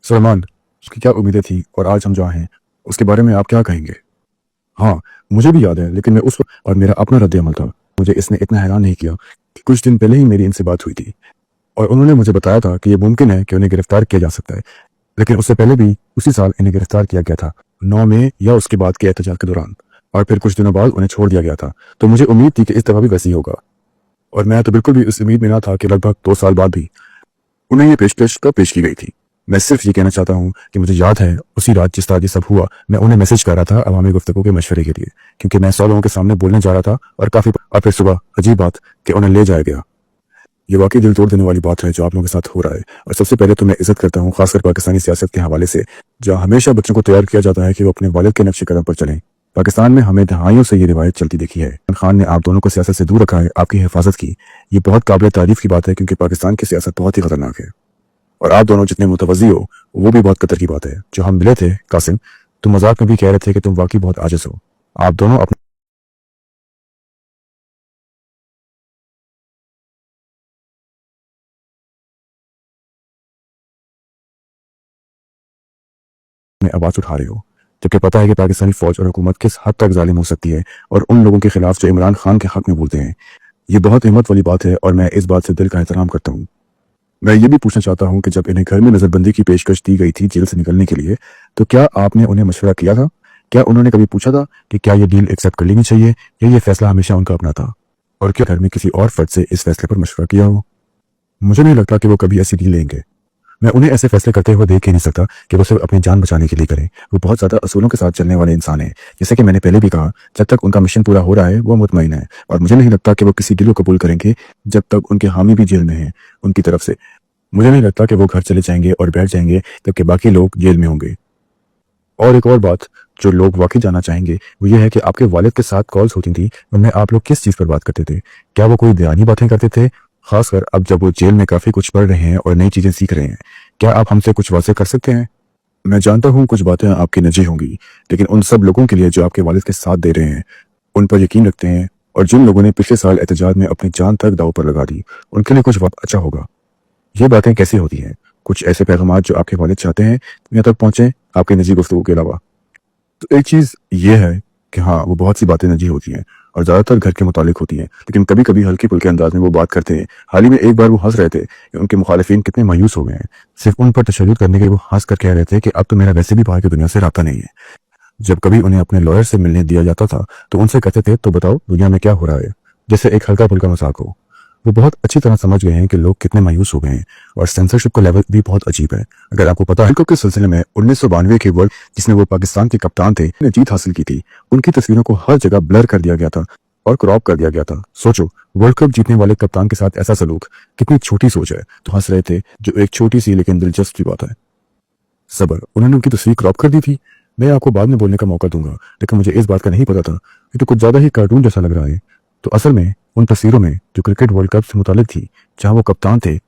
सलमान, उसकी क्या उम्मीदें थी और आज हम जहाँ हैं उसके बारे में आप क्या कहेंगे? हाँ, मुझे भी याद है, लेकिन मैं उस वक्त और मेरा अपना रद्द अमल था। मुझे इसने इतना हैरान नहीं किया कि कुछ दिन पहले ही मेरी इनसे बात हुई थी और उन्होंने मुझे बताया था कि यह मुमकिन है कि उन्हें गिरफ्तार किया जा सकता है, लेकिन उससे पहले भी उसी साल इन्हें गिरफ्तार किया गया था 9 मई या उसके बाद के एहतजाज के दौरान, और फिर कुछ दिनों बाद उन्हें छोड़ दिया गया था। तो मुझे उम्मीद थी कि इस दफा भी वैसे ही होगा, और मैं तो बिल्कुल भी उस उम्मीद में ना था कि लगभग 2 साल बाद भी उन्हें ये पेशकश कब पेश की गई थी। मैं सिर्फ ये कहना चाहता हूँ कि मुझे याद है उसी रात जिस तरह ये सब हुआ, मैं उन्हें मैसेज कर रहा था अवामी गुफ्तगू के मशवरे के लिए, क्योंकि मैं 100 लोगों के सामने बोलने जा रहा था और फिर सुबह अजीब बात कि उन्हें ले जाया गया। ये वाकई दिल तोड़ देने वाली बात है जो आप लोगों के साथ हो रहा है। और सबसे पहले तो मैं इज्जत करता हूँ खासकर पाकिस्तानी सियासत के हवाले से, जहाँ हमेशा बच्चों को तैयार किया जाता है कि वो अपने वालिद के नक्शे कदम पर चलें। पाकिस्तान में हमें दहाइयों से ये रिवायत चलती देखी है। इमरान खान ने आप दोनों को सियासत से दूर रखा है, आपकी हिफाजत की। ये बहुत काबिल तारीफ की बात है, क्योंकि पाकिस्तान की सियासत बहुत ही खतरनाक है और आप दोनों जितने मुतवज़ी हो वो भी बहुत कदर की बात है। जो हम मिले थे कासिम, तुम मजाक में भी कह रहे थे कि तुम वाकई बहुत आजिज़ हो। आप दोनों अपने आवाज उठा रहे हो, जबकि पता है कि पाकिस्तानी फौज और हुकूमत किस हद तक जालिम हो सकती है और उन लोगों के खिलाफ जो इमरान खान के हक में बोलते हैं। ये बहुत हिम्मत वाली बात है और मैं इस बात से दिल का एहतराम करता हूँ। मैं ये भी पूछना चाहता हूँ कि जब इन्हें घर में नजरबंदी की पेशकश दी गई थी जेल से निकलने के लिए, तो क्या आपने उन्हें मशवरा किया था? क्या उन्होंने कभी पूछा था कि क्या ये डील एक्सेप्ट कर लेनी चाहिए या ये फैसला हमेशा उनका अपना था? और क्या घर में किसी और फर्द से इस फैसले पर मशवरा किया हो? मुझे नहीं लगता कि वो कभी ऐसी डील लेंगे। मैं उन्हें ऐसे फैसले करते हुए देख ही नहीं सकता कि वो सिर्फ अपनी जान बचाने के लिए करें। वो बहुत ज्यादा असूलों के साथ चलने वाले इंसान हैं। जैसे कि मैंने पहले भी कहा, जब तक उनका मिशन पूरा हो रहा है वो मुतमईन है, और मुझे नहीं लगता कि वो किसी डील को कबूल करेंगे जब तक उनके हामी भी जेल में हैं उनकी तरफ से। मुझे नहीं लगता कि वो घर चले जाएंगे और बैठ जाएंगे जबकि बाकी लोग जेल में होंगे। और एक और बात जो लोग वाकई जानना चाहेंगे वो ये है कि आपके वालिद के साथ कॉल्स होती थी, उनमें आप लोग किस चीज़ पर बात करते थे? क्या वो कोई दयानी बातें करते थे? खासकर अब जब वो जेल में काफ़ी कुछ पढ़ रहे हैं और नई चीज़ें सीख रहे हैं, क्या आप हमसे कुछ वाजे कर सकते हैं? मैं जानता हूँ कुछ बातें आपकी निजी होंगी, लेकिन उन सब लोगों के लिए जो आपके वालिद के साथ दे रहे हैं, उन पर यकीन रखते हैं और जिन लोगों ने पिछले साल एहतजाज में अपनी जान तक दांव पर लगा दी, उनके लिए कुछ वक्त अच्छा होगा। ये बातें कैसी होती हैं? कुछ ऐसे पैगाम जो आपके वालिद चाहते हैं दुनिया तक पहुंचे आपके निजी गुफ्तगू के अलावा। तो एक चीज़ ये है कि हाँ, वो बहुत सी बातें निजी होती हैं और ज़्यादातर घर के मुतालिक होती हैं, लेकिन कभी कभी हल्की फुल्के अंदाज में वो बात करते हैं। हाल ही में एक बार वो हंस रहे थे कि उनके मुखालिफिन कितने मायूस हो गए हैं। सिर्फ उन पर तशद्दुद करने के लिए वो हंस कर कह रहे थे कि अब तो मेरा वैसे भी बाहर की दुनिया से राब्ता नहीं है। जब कभी उन्हें अपने लॉयर से मिलने दिया जाता था तो उनसे कहते थे, तो बताओ दुनिया में क्या हो रहा है, जैसे एक हल्का फुल्का मजाक हो। वो बहुत अच्छी तरह समझ गए हैं कि लोग कितने मायूस हो गए हैं और सेंसरशिप का लेवल भी बहुत अजीब है। अगर आपको पता है के सिलसिले में 1992 के वर्ल्ड जिसमें वो पाकिस्तान के कप्तान थे ने जीत हासिल की थी, उनकी तस्वीरों को हर जगह ब्लर कर दिया गया था और क्रॉप कर दिया गया था। सोचो, वर्ल्ड कप जीतने वाले कप्तान के साथ ऐसा सलूक, कितनी छोटी सोच है। तो हंस रहे थे, जो एक छोटी सी लेकिन दिलचस्प सी बात है। सबर, उन्होंने उनकी तस्वीर क्रॉप कर दी थी। मैं आपको बाद में बोलने का मौका दूंगा, लेकिन मुझे इस बात का नहीं पता था। ये तो कुछ ज्यादा ही कार्टून जैसा लग रहा है। तो असल में उन तस्वीरों में जो क्रिकेट वर्ल्ड कप से मुतालिक थी, जहां वो कप्तान थे,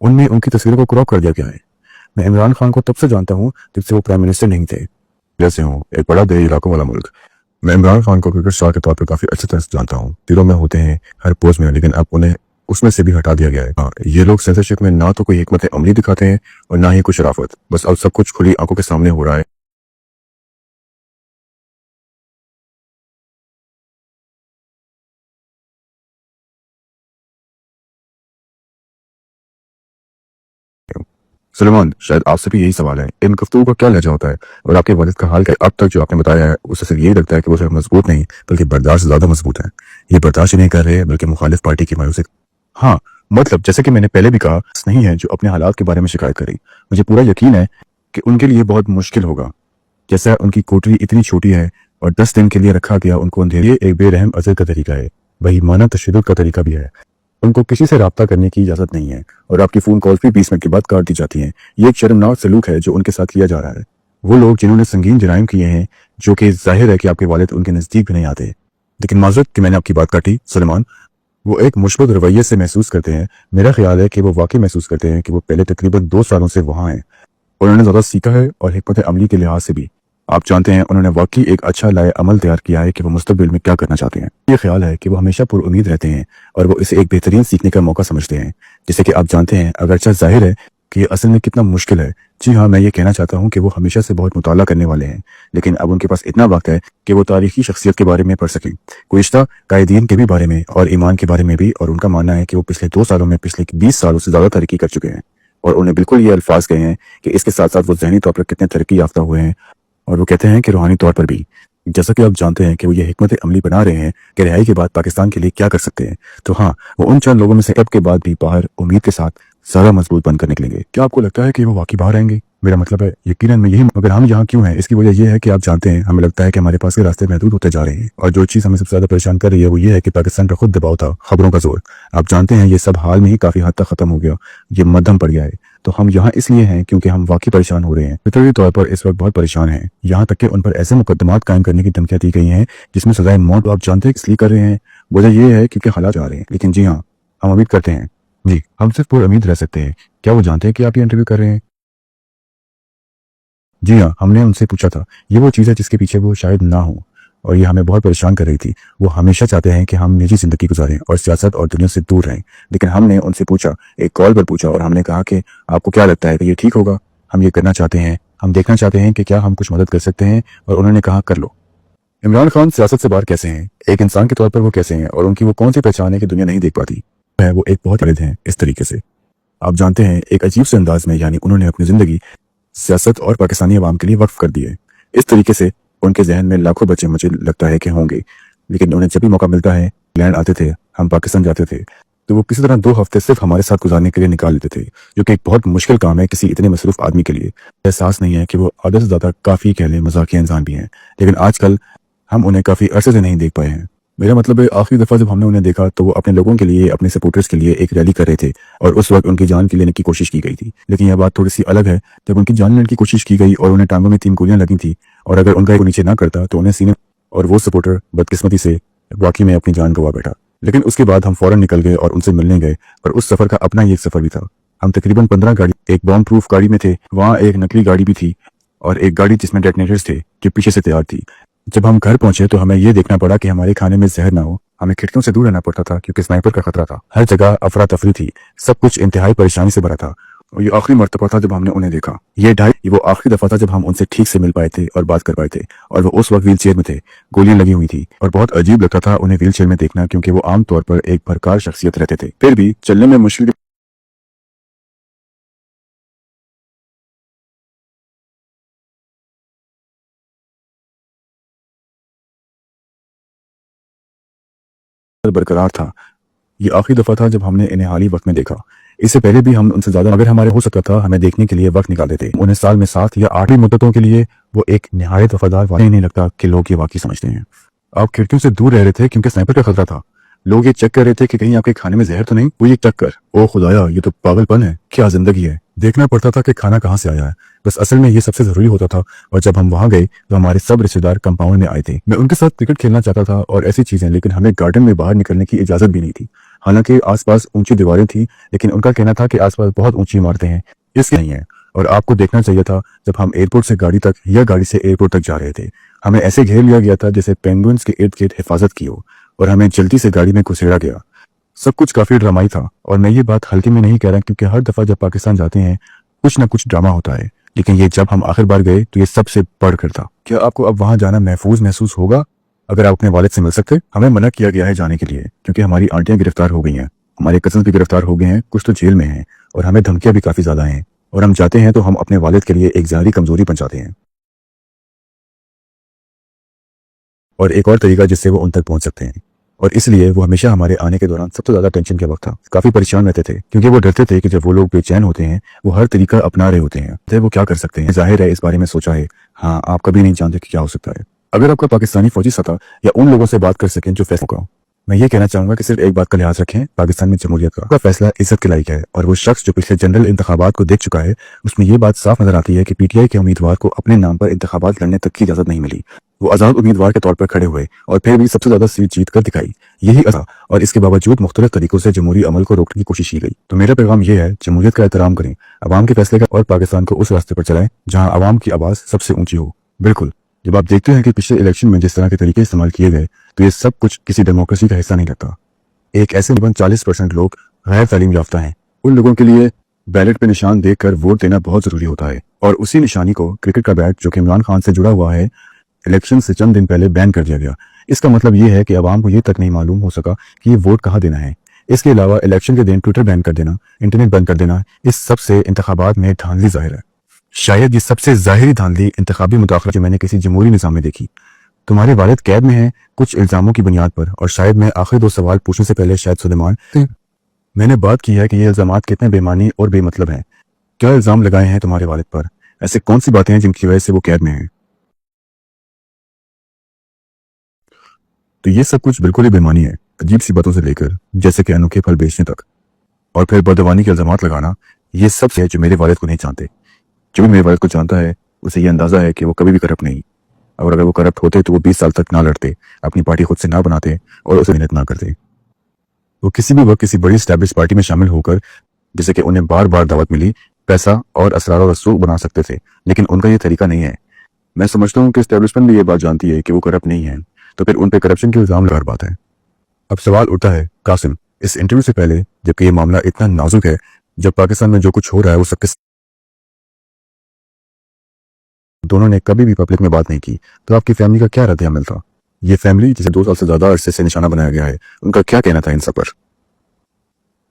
उनमें उनकी तस्वीरों को क्रॉप कर दिया गया है। मैं इमरान खान को तब से जानता हूँ जब से वो प्राइम मिनिस्टर नहीं थे। जैसे हूँ एक बड़ा देरी इलाकों वाला मुल्क। मैं इमरान खान को क्रिकेट स्टार के तौर पर काफी अच्छी तरह से जानता हूँ। दिलों में होते हैं हर पोस्ट में, लेकिन अब उन्हें उसमें से भी हटा दिया गया है। हाँ, ये लोग सेंसरशिप में ना तो कोई हिकमत अमली दिखाते हैं और ना ही कुछ शराफत। बस अब सब कुछ खुली आंखों के सामने हो रहा है। सुलेमान, शायद आपसे भी यही सवाल है, इन गुफ्तगू का क्या लहजा होता है और आपके वालिद का हाल क्या है? अब तक जो आपने बताया है उससे सिर्फ यही लगता है कि वो सिर्फ मजबूत नहीं बल्कि बर्दाश्त ज्यादा मजबूत है। ये बर्दाश्त ही नहीं कर रहे बल्कि मुखालिफ पार्टी की मायूसी। हाँ, मतलब जैसे कि मैंने पहले भी कहा, नहीं है जो अपने हालात के बारे में शिकायत करी। मुझे पूरा यकीन है कि उनके लिए बहुत मुश्किल होगा। जैसा उनकी कोठरी इतनी छोटी है और 10 दिन के लिए रखा गया उनको अंधेरे, एक बेरहम अजर का तरीका है, वही माना तशद्दुद का तरीका भी है। उनको किसी से राब्ता करने की इजाजत नहीं है और आपकी फोन कॉल भी 20 मिनट के बाद काट दी जाती हैं। ये एक शर्मनाक सलूक है जो उनके साथ किया जा रहा है। वो लोग जिन्होंने संगीन जराइम किए हैं, जो कि जाहिर है कि आपके वालिद उनके नजदीक भी नहीं आते। लेकिन माजरत कि मैंने आपकी बात काटी सुलेमान, वो एक मुश्बत रवैये से महसूस करते हैं। मेरा ख्याल है कि वो वाकई महसूस करते हैं कि वो पहले तकरीबन 2 सालों से वहां हैं। उन्होंने ज्यादा सीखा है और हिकमत अमली के लिहाज से भी। आप जानते हैं उन्होंने वाकई एक अच्छा लाए अमल तैयार किया है कि वो मुस्तकबिल में क्या करना चाहते हैं। ये ख्याल है कि वो हमेशा पुरुम्मीद रहते हैं और वो इसे एक बेहतरीन सीखने का मौका समझते हैं। जैसे कि आप जानते हैं, अगरचे जाहिर है कि ये असल में कितना मुश्किल है। जी हाँ, मैं ये कहना चाहता हूँ कि वो हमेशा से बहुत मुताला करने वाले हैं, लेकिन अब उनके पास इतना वक्त है कि वो तारीखी शख्सियत के बारे में पढ़ सकें, गुज़िश्ता कायदीन के भी बारे में और ईमान के बारे में भी। और उनका मानना है कि वो पिछले 2 सालों में पिछले 20 सालों से ज्यादा तरक्की कर चुके हैं और उन्हें बिल्कुल ये अल्फाज कहे हैं कि इसके साथ साथ वो जहनी तौर पर कितने तरक्की याफ्ता हुए हैं। और वो कहते हैं कि रूहानी तौर पर भी। जैसा कि आप जानते हैं कि वो ये हिकमत अमली बना रहे हैं कि रिहाई के बाद पाकिस्तान के लिए क्या कर सकते हैं। तो हाँ, वो उन चंद लोगों में से अब के बाद भी बाहर उम्मीद के साथ ज्यादा मजबूत बनकर निकलेंगे। क्या आपको लगता है कि वो वाकई बाहर आएंगे? मेरा मतलब है यकीनन मैं यही, मगर हम यहाँ क्यों हैं इसकी वजह यह है कि आप जानते हैं, हमें लगता है कि हमारे पास के रास्ते महदूद होते जा रहे हैं और जो चीज़ हमें सबसे ज्यादा परेशान कर रही है वो ये है कि पाकिस्तान पर खुद दबाव था, खबरों का जोर। आप जानते हैं ये सब हाल में ही काफी हद तक खत्म हो गया, ये मध्यम पड़ गया है। तो हम यहाँ इसलिए हैं क्योंकि हम वाकई परेशान हो रहे हैं, फितरी तौर पर इस वक्त बहुत परेशान हैं। यहाँ तक कि उन पर ऐसे मुकदमात कायम करने की धमकियां दी गई हैं जिसमें सजाए मौत। आप जानते हैं इसलिए कर रहे हैं, वजह यह है क्योंकि हालात आ रहे हैं। लेकिन जी हाँ, हम उम्मीद करते हैं। जी, हम सिर्फ पूरी उम्मीद रह सकते हैं। क्या वो जानते हैं कि आप ये इंटरव्यू कर रहे हैं? जी हाँ, हमने उनसे पूछा था। ये वो चीज़ है जिसके पीछे वो शायद ना हो और ये हमें बहुत परेशान कर रही थी। वो हमेशा चाहते हैं कि हम निजी जिंदगी गुजारें और सियासत और दुनिया से दूर रहें। लेकिन हमने उनसे पूछा, एक कॉल पर पूछा, और हमने कहा कि आपको क्या लगता है कि ये ठीक होगा? हम ये करना चाहते हैं, हम देखना चाहते हैं कि क्या हम कुछ मदद कर सकते हैं। और उन्होंने कहा, कर लो। इमरान खान सियासत से बाहर कैसे हैं, एक इंसान के तौर पर वो कैसे हैं और उनकी वो कौन सी पहचान है कि दुनिया नहीं देख पाती है? वो एक बहुत वालिद हैं इस तरीके से। आप जानते हैं, एक अजीब से अंदाज में, यानी उन्होंने अपनी जिंदगी सियासत और पाकिस्तानी अवाम के लिए वक्फ कर दी है। इस तरीके से उनके जहन में लाखों बच्चे मुझे लगता है कि होंगे, लेकिन उन्हें जब भी मौका मिलता है, इंग्लैंड आते थे, हम पाकिस्तान जाते थे, तो वो किसी तरह 2 हफ्ते सिर्फ हमारे साथ गुजारने के लिए निकाल लेते थे, जो कि एक बहुत मुश्किल काम है किसी इतने मसरूफ आदमी के लिए। एहसास नहीं है कि वो आधे से ज्यादा काफी कह लें मजाकिया इंसान भी हैं, लेकिन आजकल हम उन्हें काफी अरसे से नहीं देख पाए हैं। मेरा मतलब है आखिरी दफा जब हमने उन्हें देखा तो वो अपने लोगों के लिए, अपने सपोर्टर्स के लिए एक रैली कर रहे थे और उस वक्त उनकी जान की लेने की कोशिश की गई थी। लेकिन यह बात थोड़ी सी अलग है, जब उनकी जान लेने की कोशिश की गई और उन्हें टांगों में 3 गोलियां लगी थी और अगर उनका नीचे ना करता तो उन्हें सीने, और वो सपोर्टर बदकिस्मती से वाकई में अपनी जान गंवा बैठा। लेकिन उसके बाद हम फौरन निकल गए और उनसे मिलने गए, और उस सफर का अपना ही एक सफर भी था। हम तकरीबन 15 गाड़ी एक बॉम्ब प्रूफ गाड़ी में थे, वहाँ एक नकली गाड़ी भी थी और एक गाड़ी जिसमें डेटोनेटर्स थे जो पीछे से तैयार थी। जब हम घर पहुंचे तो हमें यह देखना पड़ा कि हमारे खाने में जहर ना हो। हमें खिड़कियों से दूर रहना पड़ता था क्योंकि स्नाइपर का खतरा था। हर जगह अफरा तफरी थी, सब कुछ इंतहाई परेशानी से भरा था। और ये आखिरी मर्तबा था जब हमने उन्हें देखा। ये वो आखिरी दफा था जब हम उनसे ठीक से मिल पाए थे और बात कर पाए थे, और वो उस वक्त व्हील चेयर में थे, गोलियां लगी हुई थी और बहुत अजीब लगता था उन्हें व्हील चेयर में देखना, क्योंकि वो आमतौर पर एक भरकार शख्सियत रहते थे। फिर भी चलने में मुश्किल बरकरार था। ये आखिरी दफा था जब हमने इन्हें हाल ही वक्त में देखा। इससे पहले भी हम उनसे ज्यादा अगर हमारे हो सकता था हमें देखने के लिए वक्त निकालते थे। उन्हें साल में 7 या 8 मुद्दतों के लिए वो एक निहायत वफादार वाकई नहीं लगता कि लोग ये वाकई समझते हैं। आप खिड़कियों से दूर रह रहे थे क्योंकि स्नाइपर का खतरा था। लोग ये चेक कर रहे थे कि कहीं आपके खाने में जहर तो नहीं। वो ये टक्कर, ओ खुदाया, ये तो पागलपन है, क्या जिंदगी है। देखना पड़ता था कि खाना कहाँ से आया है, बस असल में ये सबसे जरूरी होता था। और जब हम वहां गए तो हमारे सब रिश्तेदार कंपाउंड में आए थे। मैं उनके साथ क्रिकेट खेलना चाहता था और ऐसी चीजें, लेकिन हमें गार्डन में बाहर निकलने की इजाजत भी नहीं थी। हालांकि आसपास ऊंची दीवारें थी, लेकिन उनका कहना था कि आसपास बहुत ऊंची इमारतें हैं, इसके नहीं है, और आपको देखना चाहिए था। जब हम एयरपोर्ट से गाड़ी तक या गाड़ी से एयरपोर्ट तक जा रहे थे, हमें ऐसे घेर लिया गया था जैसे पेंगुइन्स के इर्द गिर्द हिफाजत की हो, और हमें जल्दी से गाड़ी में घुसेड़ा गया। सब कुछ काफी ड्रामाई था, और मैं ये बात हल्के में नहीं कह रहा क्योंकि हर दफा जब पाकिस्तान जाते हैं कुछ ना कुछ ड्रामा होता है। लेकिन ये जब हम आखिर बार गए तो ये सबसे बढ़कर था। क्या आपको अब वहां जाना महफूज महसूस होगा अगर आप अपने वालिद से मिल सकते? हमें मना किया गया है जाने के लिए क्योंकि हमारी आंटियां गिरफ्तार हो गई हैं, हमारे कजन भी गिरफ्तार हो गए हैं, कुछ तो जेल में हैं, और हमें धमकियां भी काफी ज्यादा हैं। और हम जाते हैं तो हम अपने वालिद के लिए एक ज़ाहिरी कमजोरी बन जाते हैं, और एक और तरीका जिससे वो उन तक पहुंच सकते हैं। और इसलिए वो हमेशा हमारे आने के दौरान सबसे ज्यादा टेंशन के वक्त था। काफी परेशान रहते थे क्योंकि वो डरते थे कि जब वो लोग बेचैन होते हैं वो हर तरीका अपना रहे होते हैं, तो वो क्या कर सकते हैं। जाहिर है इस बारे में सोचा है। हाँ, आप कभी नहीं जानते कि क्या हो सकता है। अगर आपका पाकिस्तानी फौजी सता या उन लोगों से बात कर सकें जो फैसला का, मैं ये कहना चाहूंगा कि सिर्फ एक बात का लिहाज रखें, पाकिस्तान में जमहूरियत का फैसला इज्जत के लायक है। और वो शख्स जो पिछले जनरल इंतखाबात को देख चुका है, उसमें ये बात साफ नजर आती है कि पीटीआई के उम्मीदवार को अपने नाम पर इंतखाबात लड़ने तक की इजाजत नहीं मिली। वो आजाद उम्मीदवार के तौर पर खड़े हुए और फिर भी सबसे ज्यादा सीट जीत कर दिखाई। यही था, और इसके बावजूद मुख्तलिफ तरीकों से जमहूरी अमल को रोकने की कोशिश की गई। तो मेरा पैगाम यह है, जमहूरियत का एहतराम करें, अवाम के फैसले का, और पाकिस्तान को उस रास्ते पर चलाएं जहां अवाम की आवाज सबसे ऊंची हो। बिल्कुल, जब आप देखते हैं कि पिछले इलेक्शन में जिस तरह के तरीके इस्तेमाल किए गए, तो ये सब कुछ किसी डेमोक्रेसी का हिस्सा नहीं लगता। एक ऐसे तकरीबन 40% लोग गैर तालीम याफ्ता हैं। उन लोगों के लिए बैलेट पे निशान देखकर वोट देना बहुत जरूरी होता है, और उसी निशानी को क्रिकेट का बैट जो कि इमरान खान से जुड़ा हुआ है, इलेक्शन से चंद दिन पहले बैन कर दिया गया। इसका मतलब ये है कि अवाम को ये तक नहीं मालूम हो सका कि ये वोट कहाँ देना है। इसके अलावा इलेक्शन के दिन ट्विटर बैन कर देना, इंटरनेट बंद कर देना, इस सब से इंतखाबात में धांधली जाहिर है। शायद ये सबसे जाहिरी धांधली इंतखाबी मुदाखलत जो मैंने किसी जमहूरी निज़ाम में देखी। तुम्हारे वालिद कैद में हैं कुछ इल्जामों की बुनियाद पर, और शायद मैं आखिरी 2 सवाल पूछने से पहले शायद सुलेमान मैंने बात की है कि ये इल्जामात कितने बेमानी और बेमतलब हैं। क्या इल्जाम लगाए हैं तुम्हारे वालिद पर? ऐसे कौन सी बातें हैं जिनकी वजह से वो कैद में हैं? तो ये सब कुछ बिल्कुल ही बेमानी है, अजीब सी बातों से लेकर जैसे कि अनोखे फल बेचने तक, और फिर बदवानी के इल्जामात लगाना। ये सब है जो मेरे वालिद को नहीं जानते। जो भी मेरे वालिद को जानता है उसे ये अंदाजा है कि वो कभी भी करप्ट नहीं, और अगर वो करप्ट होते तो वो 20 साल तक ना लड़ते, अपनी पार्टी खुद से ना बनाते और उसे मेहनत ना करते। वो किसी भी वक्त किसी बड़ी स्टैब्लिश पार्टी में शामिल होकर, जैसे कि उन्हें बार बार दावत मिली, पैसा और असरार और रसूख बना सकते थे, लेकिन उनका ये तरीका नहीं है। मैं समझता हूँ कि एस्टेब्लिशमेंट भी ये बात जानती है कि वो करप्ट नहीं है, तो फिर उन पर करप्शन के इल्जाम लगा बात है। अब सवाल उठता है, कासिम, इस इंटरव्यू से पहले, जबकि ये मामला इतना नाजुक है, जब पाकिस्तान में जो कुछ हो रहा है वो सबके, दोनों ने कभी भी पब्लिक में बात नहीं की, तो आपकी फैमिली का क्या रद्द अमल था? ये फैमिली जिसे 2 साल से ज्यादा अरसे से निशाना बनाया गया है, उनका क्या कहना था इन सब पर?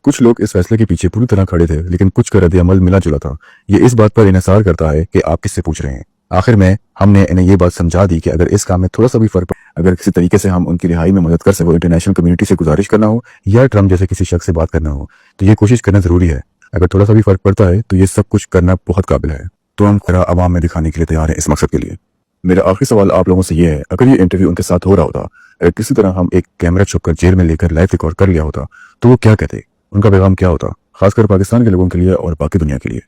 कुछ लोग इस फैसले के पीछे पूरी तरह खड़े थे, लेकिन कुछ का रद्द अमल मिला जुला था। ये इस बात पर इन्हिसार करता है कि आप किससे पूछ रहे हैं। आखिर में हमने इन्हें ये बात समझा दी कि अगर इस काम में थोड़ा सा भी फर्क, अगर किसी तरीके से हम उनकी रिहाई में मदद कर सके, इंटरनेशनल कम्युनिटी से गुजारिश करना हो या ट्रम्प जैसे किसी शख्स से बात करना हो, तो ये कोशिश करना जरूरी है। अगर थोड़ा सा भी फर्क पड़ता है तो ये सब कुछ करना बहुत काबिल है। तो हम खरा आवाम में दिखाने के लिए तैयार हैं इस मकसद के लिए। मेरा आखिरी सवाल आप लोगों से ये है, अगर ये इंटरव्यू उनके साथ हो रहा होता, अगर किसी तरह हम एक कैमरा छुपकर जेल में लेकर लाइव रिकॉर्ड कर लिया होता तो वो क्या कहते, उनका पैगाम क्या होता, खासकर पाकिस्तान के लोगों के लिए और बाकी दुनिया के लिए।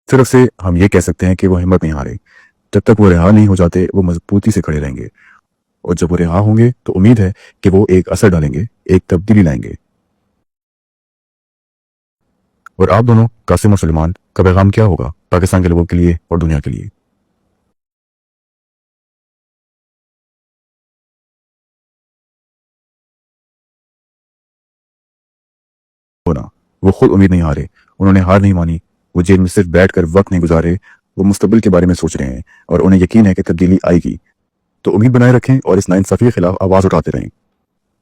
सिर्फ से हम ये कह सकते हैं कि वो हिम्मत नहीं हारे। जब तक वो रिहा नहीं हो जाते वो मजबूती से खड़े रहेंगे, और जब वो रिहा होंगे तो उम्मीद है कि वो एक असर डालेंगे, एक तब्दीली लाएंगे। और आप दोनों, कासिम और सलमान, का पैगाम क्या होगा पाकिस्तान के लोगों के लिए और दुनिया के लिए? होना, वो खुद उम्मीद नहीं हारे, उन्होंने हार नहीं मानी, वो जेल में सिर्फ बैठकर वक्त नहीं गुजारे, वो मुस्तकबिल के बारे में सोच रहे हैं और उन्हें यकीन है कि तब्दीली आएगी। तो उम्मीद बनाए रखें और इस नाइंसाफी के खिलाफ आवाज उठाते रहें।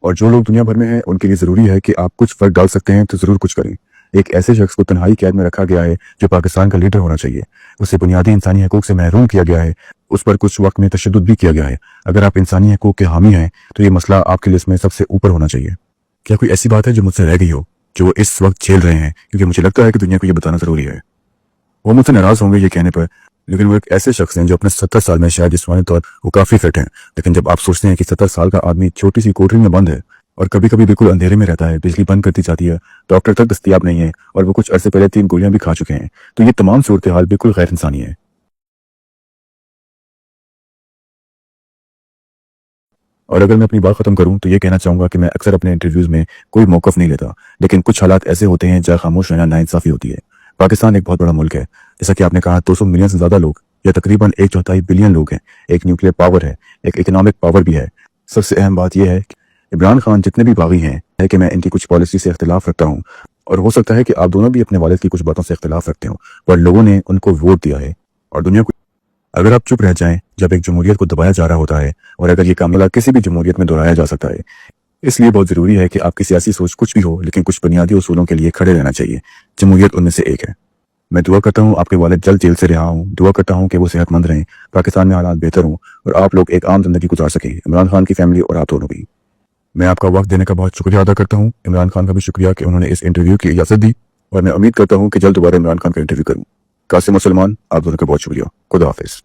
और जो लोग दुनिया भर में हैं उनके लिए जरूरी है कि आप कुछ फर्क डाल सकते हैं तो जरूर कुछ करें। एक ऐसे शख्स को तन्हाई कैद में रखा गया है जो पाकिस्तान का लीडर होना चाहिए, उसे बुनियादी इंसानी हकूक से महरूम किया गया है, उस पर कुछ वक्त में तशद्दुद भी किया गया है। अगर आप इंसानी हकूक के हामी हैं तो ये मसला आपकी लिस्ट में सबसे ऊपर होना चाहिए। क्या कोई ऐसी बात है जो मुझसे रह गई हो, जो वो इस वक्त झेल रहे हैं? क्योंकि मुझे लगता है कि दुनिया को ये बताना जरूरी है। वो मुझसे नाराज होंगे ये कहने पर, लेकिन वो एक ऐसे शख्स हैं जो अपने 70 साल में शायद जिस्मानी तौर वो काफी फिट हैं, लेकिन जब आप सोचते हैं कि 70 साल का आदमी छोटी सी कोठरी में बंद है और कभी कभी बिल्कुल अंधेरे में रहता है, बिजली बंद करती जाती है, डॉक्टर तक दस्तयाब नहीं है और वो कुछ अरसे पहले 3 गोलियां भी खा चुके हैं, तो ये तमाम सूरत हाल बिल्कुल गैर इंसानी है। और अगर मैं अपनी बात खत्म करूं तो ये कहना चाहूंगा कि मैं अक्सर अपने इंटरव्यूज में कोई मौकफ नहीं लेता, लेकिन कुछ हालात ऐसे होते हैं जहां खामोश रहना नाइंसाफी होती है। पाकिस्तान एक बहुत बड़ा मुल्क है, जैसा कि आपने कहा 200 मिलियन से ज्यादा लोग, या तकरीबन 1/4 बिलियन लोग हैं, एक न्यूक्लियर पावर है, एक इकोनॉमिक पावर भी है। सबसे अहम बात यह है कि इमरान खान जितने भी बागी हैं है कि मैं इनकी कुछ पॉलिसी से इख्तिलाफ रखता हूँ, और हो सकता है कि आप दोनों भी अपने वालिद की कुछ बातों से इख्तिलाफ रखते हो, पर लोगों ने उनको वोट दिया है और दुनिया को। अगर आप चुप रह जाएं जब एक जमहूरियत को दबाया जा रहा होता है, और अगर ये कामला किसी भी जमहूरियत में दोहराया जा सकता है, इसलिए बहुत जरूरी है कि आपकी सियासी सोच कुछ भी हो, लेकिन कुछ बुनियादी उसूलों के लिए खड़े रहना चाहिए। जमहूरियत उनमें से एक है। मैं दुआ करता हूँ आपके वालिद जल्द जेल से रिहा हों, दुआ करता हूँ कि वो सेहतमंद रहें, पाकिस्तान में हालात बेहतर हों और आप लोग एक आम जिंदगी गुजार सकें, इमरान खान की फैमिली और आप दोनों भी। मैं आपका वक्त देने का बहुत शुक्रिया अदा करता हूँ। इमरान खान का भी शुक्रिया कि उन्होंने इस इंटरव्यू की इजाजत दी, और मैं उम्मीद करता हूँ कि जल्द दोबारा इमरान खान का इंटरव्यू करूँ। कासिम और सलमान, आप दोनों का बहुत शुक्रिया। खुदा हाफिज।